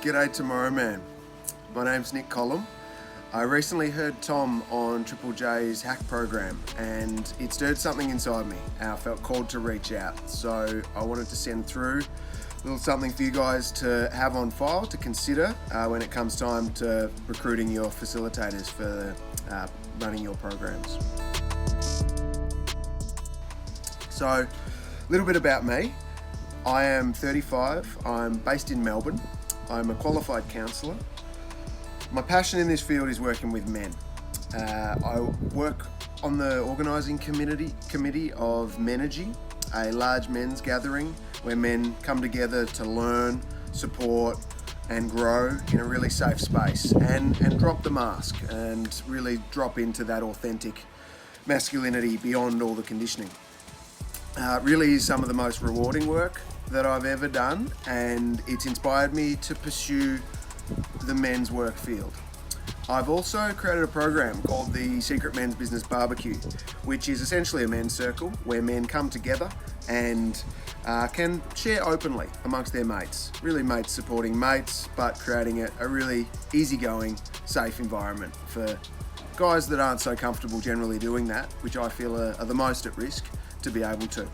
G'day tomorrow, man. My name's Nick Columb. I recently heard Tom on Triple J's hack program and it stirred something inside me. I felt called to reach out. So I wanted to send through a little something for you guys to have on file to consider when it comes time to recruiting your facilitators for running your programs. So a little bit about me. I am 35. I'm based in Melbourne. I'm a qualified counsellor. My passion in this field is working with men. I work on the organising committee of Menergy, a large men's gathering where men come together to learn, support and grow in a really safe space and drop the mask and really drop into that authentic masculinity beyond all the conditioning. Really is some of the most rewarding work that I've ever done, and it's inspired me to pursue the men's work field. I've also created a program called the Secret Men's Business Barbecue, which is essentially a men's circle where men come together and can share openly amongst their mates. Really mates supporting mates, but creating a really easygoing, safe environment for guys that aren't so comfortable generally doing that, which I feel are the most at risk to be able to.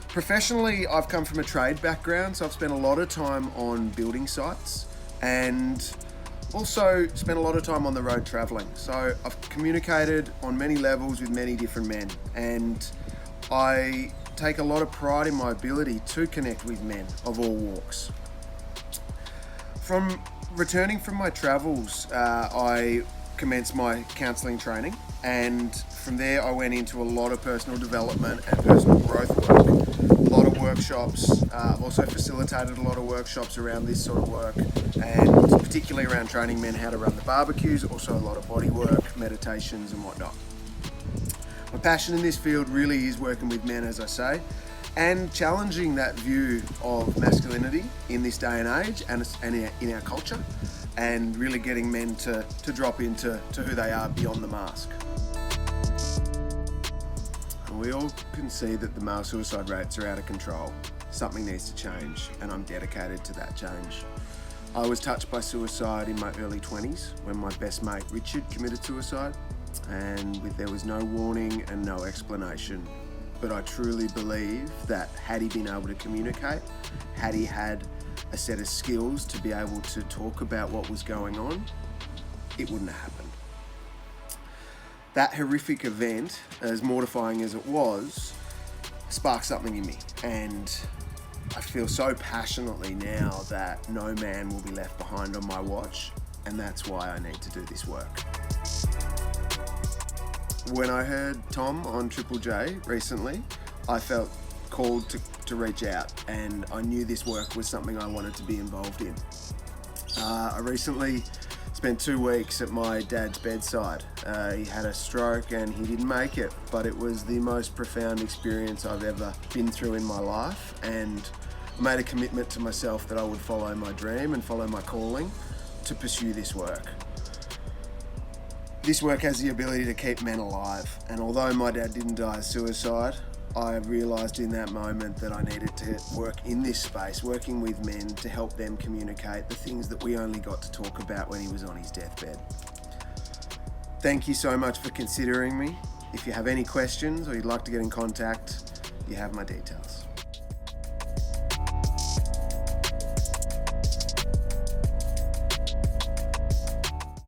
Professionally, I've come from a trade background, so I've spent a lot of time on building sites and also spent a lot of time on the road traveling. So I've communicated on many levels with many different men, and I take a lot of pride in my ability to connect with men of all walks. From returning from my travels, I commenced my counselling training, and from there I went into a lot of personal development and personal growth work. A lot of workshops. I've also facilitated a lot of workshops around this sort of work, and particularly around training men how to run the barbecues, also a lot of body work, meditations and whatnot. My passion in this field really is working with men, as I say, and challenging that view of masculinity in this day and age and in our culture, and really getting men to drop into who they are beyond the mask. We all can see that the male suicide rates are out of control. Something needs to change, and I'm dedicated to that change. I was touched by suicide in my early 20s when my best mate Richard committed suicide, and there was no warning and no explanation. But I truly believe that had he been able to communicate, had he had a set of skills to be able to talk about what was going on, it wouldn't have happened. That horrific event, as mortifying as it was, sparked something in me, and I feel so passionately now that no man will be left behind on my watch, and that's why I need to do this work. When I heard Tom on Triple J recently, I felt called to reach out, and I knew this work was something I wanted to be involved in. I recently spent 2 weeks at my dad's bedside. He had a stroke and he didn't make it, but it was the most profound experience I've ever been through in my life, and I made a commitment to myself that I would follow my dream and follow my calling to pursue this work. This work has the ability to keep men alive, and although my dad didn't die of suicide, I realised in that moment that I needed to work in this space, working with men to help them communicate the things that we only got to talk about when he was on his deathbed. Thank you so much for considering me. If you have any questions or you'd like to get in contact, you have my details.